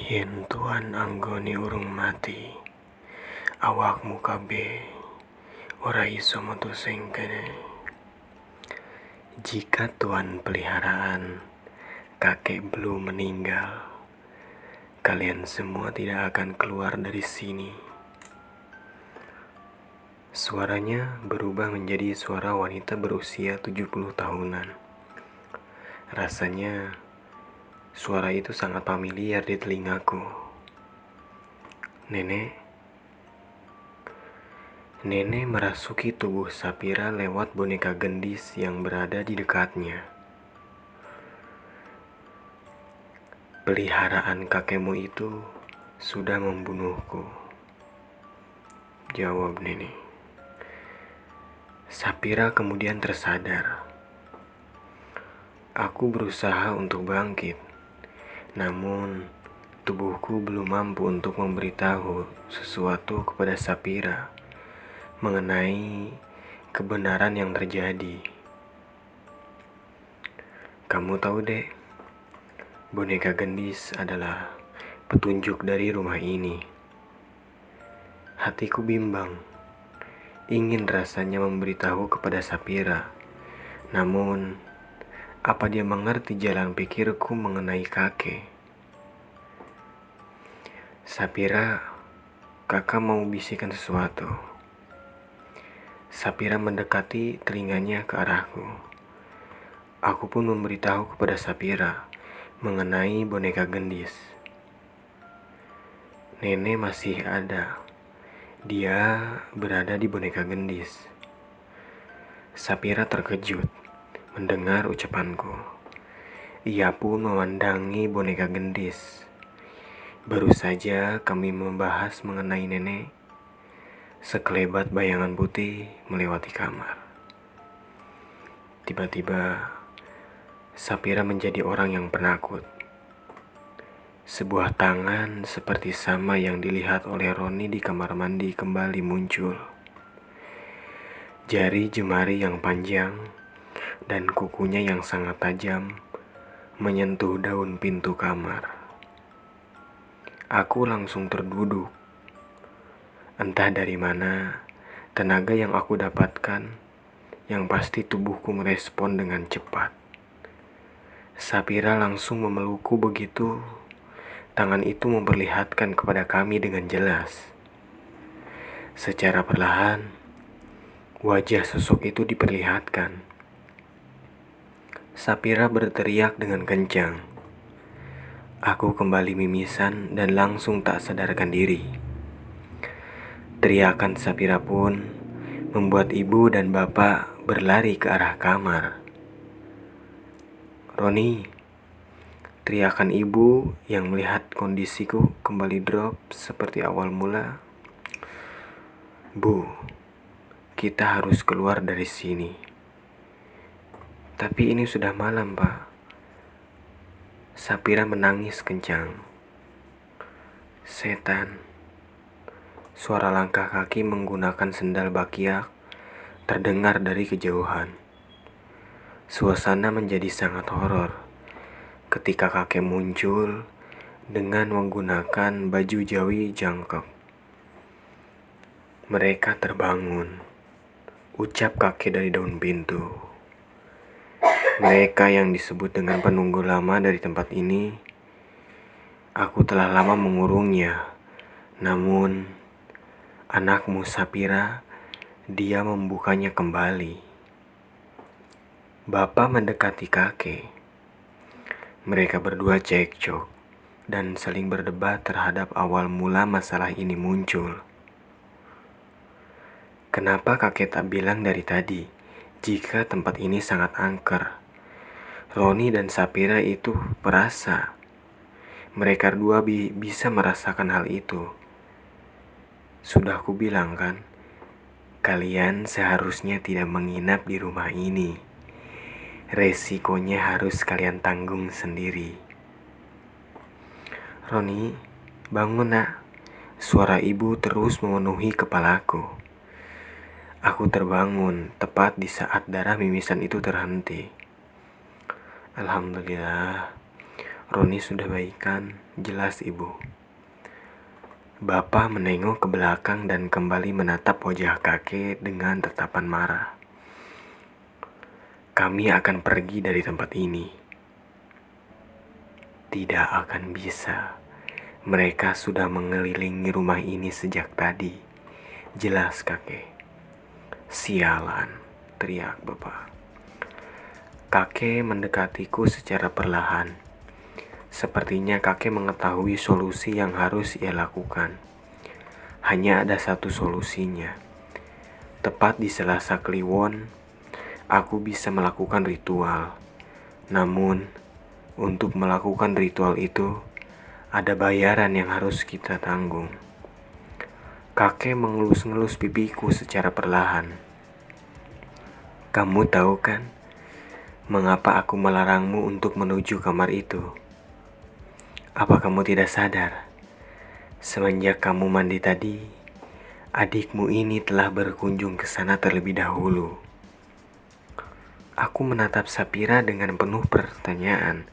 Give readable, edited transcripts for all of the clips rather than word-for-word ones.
Yen Tuhan anggone urung mati, awakmu kabeh ora iso metu sing kene. Jika Tuhan peliharaan kakek belum meninggal, kalian semua tidak akan keluar dari sini. Suaranya berubah menjadi suara wanita berusia 70 tahunan. Rasanya suara itu sangat familiar di telingaku. Nenek merasuki tubuh Sapira lewat boneka gendis yang berada di dekatnya. Peliharaan kakekmu itu sudah membunuhku, jawab nenek. Sapira kemudian tersadar. Aku berusaha untuk bangkit, namun tubuhku belum mampu untuk memberitahu sesuatu kepada Sapira mengenai kebenaran yang terjadi. Kamu tahu, Dek, boneka gendis adalah petunjuk dari rumah ini. Hatiku bimbang, ingin rasanya memberitahu kepada Sapira, namun apa dia mengerti jalan pikirku mengenai kakek? Sapira, kakak mau bisikan sesuatu. Sapira mendekati telinganya ke arahku. Aku pun memberitahu kepada Sapira mengenai boneka gendis. Nenek masih ada. Dia berada di boneka gendis. Sapira terkejut mendengar ucapanku. Ia pun memandangi boneka gendis. Baru saja kami membahas mengenai nenek, sekelebat bayangan putih melewati kamar. Tiba-tiba, Sapira menjadi orang yang penakut. Sebuah tangan seperti sama yang dilihat oleh Roni di kamar mandi kembali muncul. Jari jemari yang panjang dan kukunya yang sangat tajam menyentuh daun pintu kamar. Aku langsung terduduk. Entah dari mana tenaga yang aku dapatkan, yang pasti tubuhku merespon dengan cepat. Sapira langsung memelukku begitu tangan itu memperlihatkan kepada kami dengan jelas. Secara perlahan, wajah sosok itu diperlihatkan. Sapira berteriak dengan kencang. Aku kembali mimisan dan langsung tak sadarkan diri. Teriakan Sapira pun membuat ibu dan bapak berlari ke arah kamar. Roni, teriakan ibu yang melihat kondisiku kembali drop seperti awal mula. Bu, kita harus keluar dari sini. Tapi ini sudah malam, Pak. Sapira menangis kencang. Setan. Suara langkah kaki menggunakan sendal bakyak terdengar dari kejauhan. Suasana menjadi sangat horor ketika kakek muncul dengan menggunakan baju Jawi jangkep. Mereka terbangun. Ucap kakek dari daun pintu. Mereka yang disebut dengan penunggu lama dari tempat ini, aku telah lama mengurungnya. Namun, anakmu Sapira, dia membukanya kembali. Bapak mendekati kakek. Mereka berdua cekcok dan saling berdebat terhadap awal mula masalah ini muncul. Kenapa kakek tak bilang dari tadi jika tempat ini sangat angker? Roni dan Sapira itu perasa. Mereka berdua bisa merasakan hal itu. Sudah aku bilang kan, kalian seharusnya tidak menginap di rumah ini. Resikonya harus kalian tanggung sendiri. Roni, bangun nak. Suara ibu terus memenuhi kepalaku. Aku terbangun tepat di saat darah mimisan itu terhenti. Alhamdulillah, Roni sudah baikan. jelas ibu. Bapak menengok ke belakang dan kembali menatap wajah kakek dengan tatapan marah. Kami akan pergi dari tempat ini. Tidak akan bisa. Mereka sudah mengelilingi rumah ini sejak tadi. Jelas kakek. Sialan, teriak bapak. Kakek mendekatiku secara perlahan. Sepertinya kakek mengetahui solusi yang harus ia lakukan. Hanya ada satu solusinya. Tepat di Selasa Kliwon, aku bisa melakukan ritual. Namun, untuk melakukan ritual itu, ada bayaran yang harus kita tanggung. Kakek mengelus-ngelus pipiku secara perlahan. Kamu tahu kan, mengapa aku melarangmu untuk menuju kamar itu? Apa kamu tidak sadar? Semenjak kamu mandi tadi, adikmu ini telah berkunjung ke sana terlebih dahulu. Aku menatap Sapira dengan penuh pertanyaan.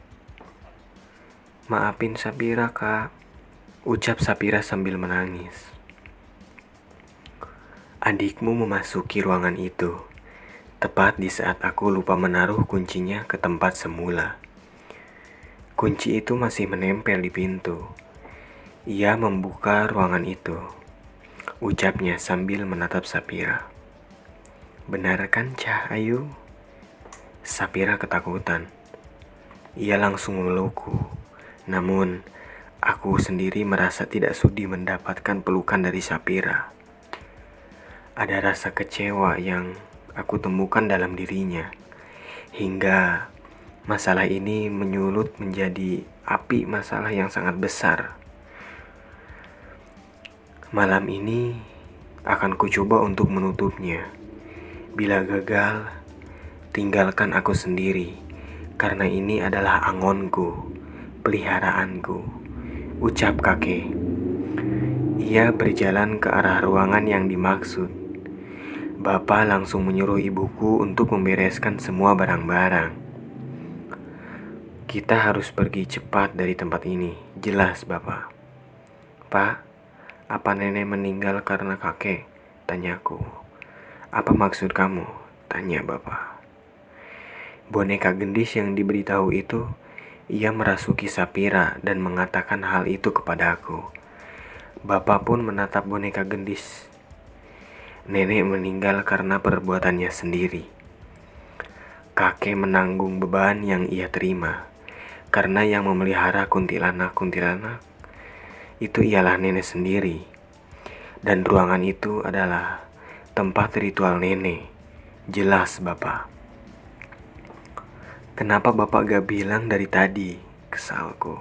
Maafin Sapira, Kak, ucap Sapira sambil menangis. Adikmu memasuki ruangan itu, tepat di saat aku lupa menaruh kuncinya ke tempat semula. Kunci itu masih menempel di pintu. Ia membuka ruangan itu, ucapnya sambil menatap Sapira. Benar kan, Cah Ayu? Sapira ketakutan. Ia langsung memelukku. Namun, aku sendiri merasa tidak sudi mendapatkan pelukan dari Sapira. Ada rasa kecewa yang aku temukan dalam dirinya. Hingga masalah ini menyulut menjadi api masalah yang sangat besar. Malam ini akan kucoba untuk menutupnya. Bila gagal, tinggalkan aku sendiri, karena ini adalah angonku, peliharaanku, ucap kakek. Ia berjalan ke arah ruangan yang dimaksud. Bapak langsung menyuruh ibuku untuk membereskan semua barang-barang. Kita harus pergi cepat dari tempat ini, jelas Bapak. Pak, apa nenek meninggal karena kakek? Tanyaku. Apa maksud kamu? Tanya Bapak. Boneka gendis yang diberitahu itu, ia merasuki Sapira dan mengatakan hal itu kepada aku. Bapak pun menatap boneka gendis. Nenek meninggal karena perbuatannya sendiri. Kakek menanggung beban yang ia terima, karena yang memelihara kuntilanak-kuntilanak itu ialah nenek sendiri. Dan ruangan itu adalah tempat ritual nenek. Jelas Bapak. Kenapa Bapak gak bilang dari tadi? Kesalku.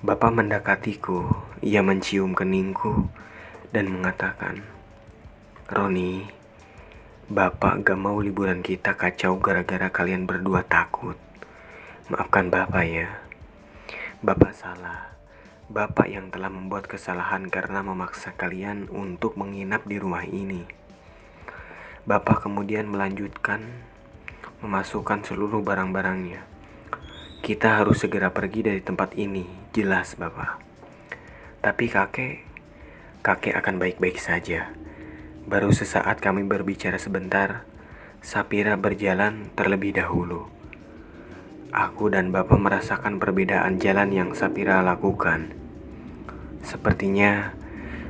Bapak mendekatiku. Ia mencium keningku dan mengatakan, Roni, Bapak gak mau liburan kita kacau gara-gara kalian berdua takut. Maafkan Bapak ya. Bapak salah. Bapak yang telah membuat kesalahan karena memaksa kalian untuk menginap di rumah ini. Bapak kemudian melanjutkan memasukkan seluruh barang-barangnya. Kita harus segera pergi dari tempat ini, jelas Bapak. Tapi kakek akan baik-baik saja. Baru sesaat kami berbicara sebentar, Sapira berjalan terlebih dahulu. Aku dan Bapak merasakan perbedaan jalan yang Sapira lakukan. Sepertinya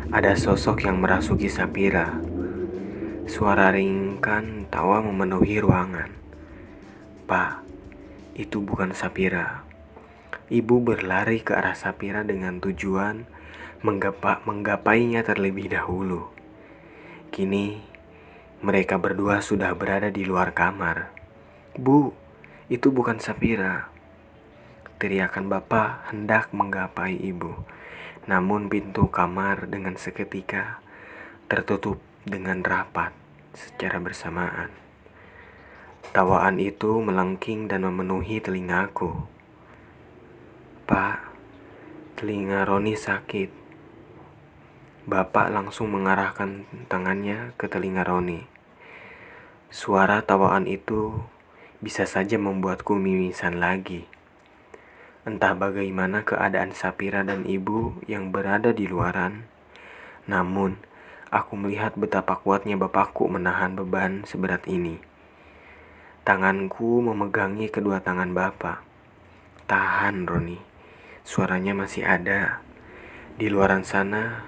ada sosok yang merasuki Sapira. Suara ringkan tawa memenuhi ruangan. Pak, itu bukan Sapira. Ibu berlari ke arah Sapira dengan tujuan menggapainya terlebih dahulu. Kini, mereka berdua sudah berada di luar kamar. Bu, itu bukan Sapira. Teriakan Bapak hendak menggapai ibu. Namun pintu kamar dengan seketika tertutup dengan rapat secara bersamaan. Tawaan itu melengking dan memenuhi telingaku. Pak, telinga Roni sakit. Bapak langsung mengarahkan tangannya ke telinga Roni. Suara tawaan itu bisa saja membuatku mimisan lagi. Entah bagaimana keadaan Sapira dan ibu yang berada di luaran, namun aku melihat betapa kuatnya bapakku menahan beban seberat ini. Tanganku memegangi kedua tangan bapak. Tahan, Roni. Suaranya masih ada. Di luaran sana,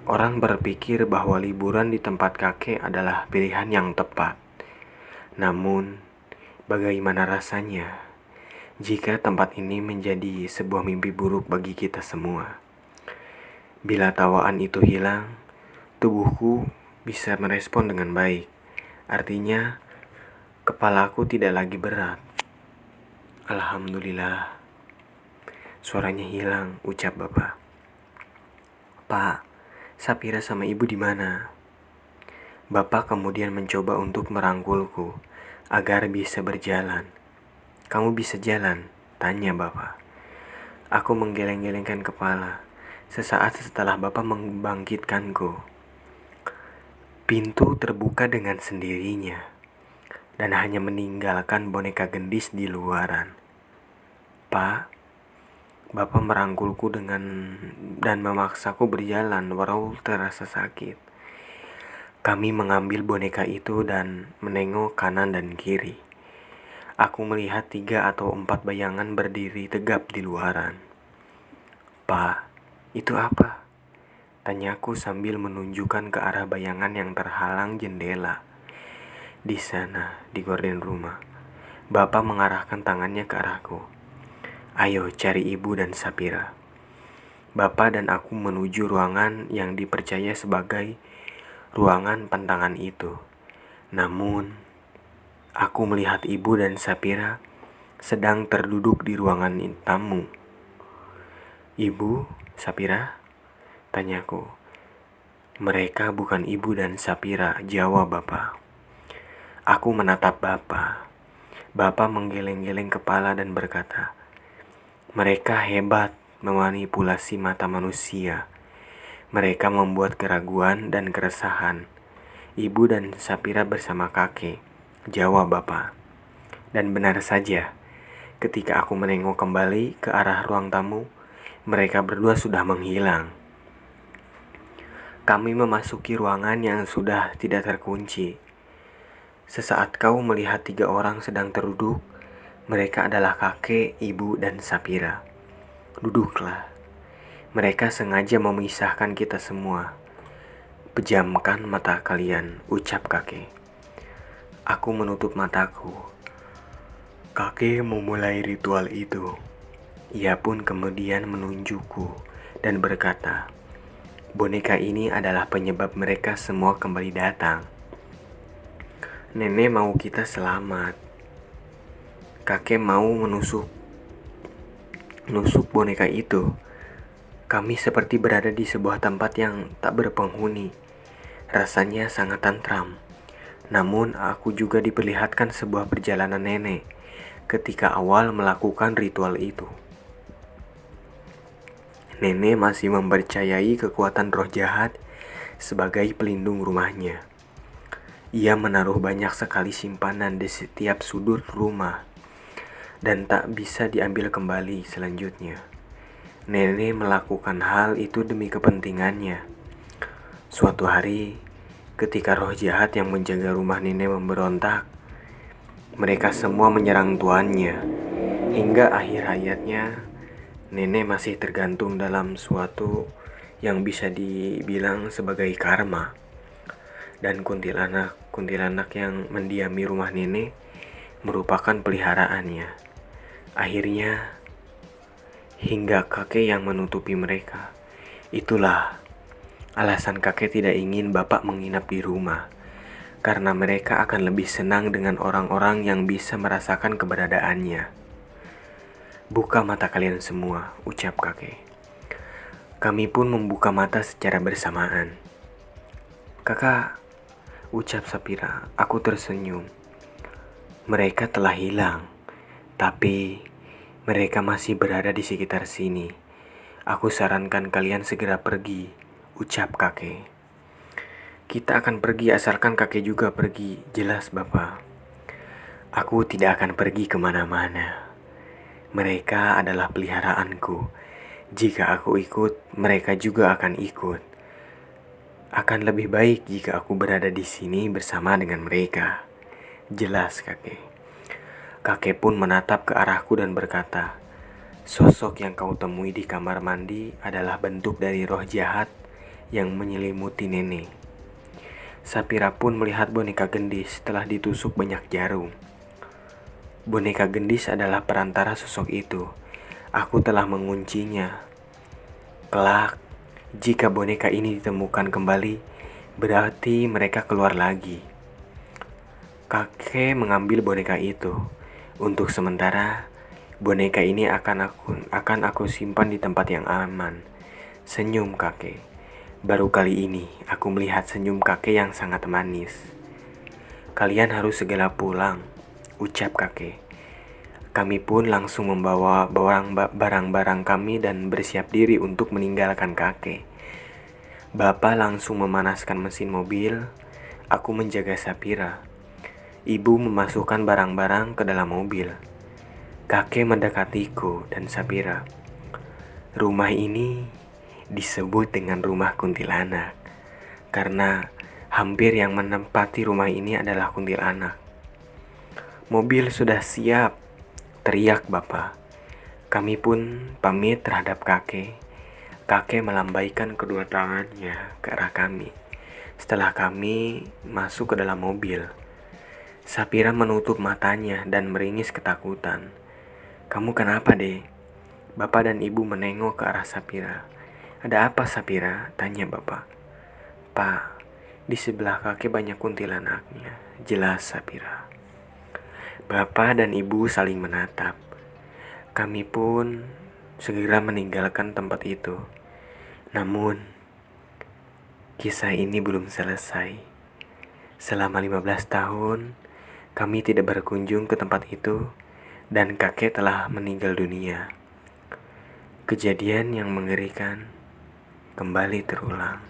orang berpikir bahwa liburan di tempat kakek adalah pilihan yang tepat. Namun, bagaimana rasanya jika tempat ini menjadi sebuah mimpi buruk bagi kita semua? Bila tawaan itu hilang, tubuhku bisa merespon dengan baik. Artinya, kepalaku tidak lagi berat. Alhamdulillah. Suaranya hilang, ucap bapak. Pak, Sapira sama ibu di mana? Bapak kemudian mencoba untuk merangkulku agar bisa berjalan. Kamu bisa jalan? Tanya bapak. Aku menggeleng-gelengkan kepala. Sesaat setelah bapak membangkitkanku, pintu terbuka dengan sendirinya dan hanya meninggalkan boneka gendis di luaran. Pak, bapak merangkulku dan memaksaku berjalan walau terasa sakit. Kami mengambil boneka itu dan menengok kanan dan kiri. Aku melihat 3 atau 4 bayangan berdiri tegap di luaran. Pak, itu apa? Tanyaku sambil menunjukkan ke arah bayangan yang terhalang jendela. Di sana, di gorden rumah, bapak mengarahkan tangannya ke arahku. Ayo cari ibu dan Sapira. Bapak dan aku menuju ruangan yang dipercaya sebagai ruangan pantangan itu. Namun, aku melihat ibu dan Sapira sedang terduduk di ruangan tamu. Ibu, Sapira? Tanyaku. Mereka bukan ibu dan Sapira, jawab bapak. Aku menatap bapak. Bapak menggeleng-geleng kepala dan berkata, mereka hebat memanipulasi mata manusia. Mereka membuat keraguan dan keresahan. Ibu dan Sapira bersama kakek, jawab bapak. Dan benar saja, ketika aku menengok kembali ke arah ruang tamu, mereka berdua sudah menghilang. Kami memasuki ruangan yang sudah tidak terkunci. Sesaat kau melihat 3 orang sedang terduduk, mereka adalah kakek, ibu, dan Sapira. Duduklah. Mereka sengaja memisahkan kita semua. Pejamkan mata kalian, ucap kakek. Aku menutup mataku. Kakek memulai ritual itu. Ia pun kemudian menunjukku dan berkata, boneka ini adalah penyebab mereka semua kembali datang. Nenek mau kita selamat. Kakek mau menusuk boneka itu. Kami seperti berada di sebuah tempat yang tak berpenghuni. Rasanya sangat tentram. Namun aku juga diperlihatkan sebuah perjalanan nenek ketika awal melakukan ritual itu. Nenek masih mempercayai kekuatan roh jahat sebagai pelindung rumahnya. Ia menaruh banyak sekali simpanan di setiap sudut rumah dan tak bisa diambil kembali selanjutnya. Nenek melakukan hal itu demi kepentingannya. Suatu hari, ketika roh jahat yang menjaga rumah nenek memberontak, mereka semua menyerang tuannya. Hingga akhir hayatnya, nenek masih tergantung dalam suatu yang bisa dibilang sebagai karma. Dan kuntilanak yang mendiami rumah nenek merupakan peliharaannya. Akhirnya, hingga kakek yang menutupi mereka. Itulah alasan kakek tidak ingin bapak menginap di rumah, karena mereka akan lebih senang dengan orang-orang yang bisa merasakan keberadaannya. Buka mata kalian semua, ucap kakek. Kami pun membuka mata secara bersamaan. Kakak, ucap Sapira. Aku tersenyum. Mereka telah hilang, tapi mereka masih berada di sekitar sini. Aku sarankan kalian segera pergi, ucap kakek. Kita akan pergi asalkan kakek juga pergi, jelas bapak. Aku tidak akan pergi kemana-mana. Mereka adalah peliharaanku. Jika aku ikut, mereka juga akan ikut. Akan lebih baik jika aku berada di sini bersama dengan mereka. Jelas, kakek. Kakek pun menatap ke arahku dan berkata, "Sosok yang kau temui di kamar mandi adalah bentuk dari roh jahat yang menyelimuti nenek." Sapira pun melihat boneka gendis telah ditusuk banyak jarum. Boneka gendis adalah perantara sosok itu. Aku telah menguncinya. Kelak, jika boneka ini ditemukan kembali, berarti mereka keluar lagi. Kakek mengambil boneka itu. Untuk sementara, boneka ini akan aku simpan di tempat yang aman. Senyum kakek. Baru kali ini aku melihat senyum kakek yang sangat manis. "Kalian harus segera pulang," ucap kakek. Kami pun langsung membawa barang-barang kami dan bersiap diri untuk meninggalkan kakek. Bapak langsung memanaskan mesin mobil. Aku menjaga Sapira. Ibu memasukkan barang-barang ke dalam mobil. Kakek mendekatiku dan Sapira. Rumah ini disebut dengan rumah kuntilanak karena hampir yang menempati rumah ini adalah kuntilanak. "Mobil sudah siap," teriak Bapak. Kami pun pamit terhadap kakek. Kakek melambaikan kedua tangannya ke arah kami. Setelah kami masuk ke dalam mobil, Sapira menutup matanya dan meringis ketakutan. "Kamu kenapa, Dek?" Bapak dan Ibu menengok ke arah Sapira. "Ada apa, Sapira?" tanya Bapak. "Pak, di sebelah kakek banyak kuntilanaknya," jelas Sapira. Bapak dan Ibu saling menatap. Kami pun segera meninggalkan tempat itu. Namun, kisah ini belum selesai. Selama 15 tahun, kami tidak berkunjung ke tempat itu dan kakek telah meninggal dunia. Kejadian yang mengerikan kembali terulang.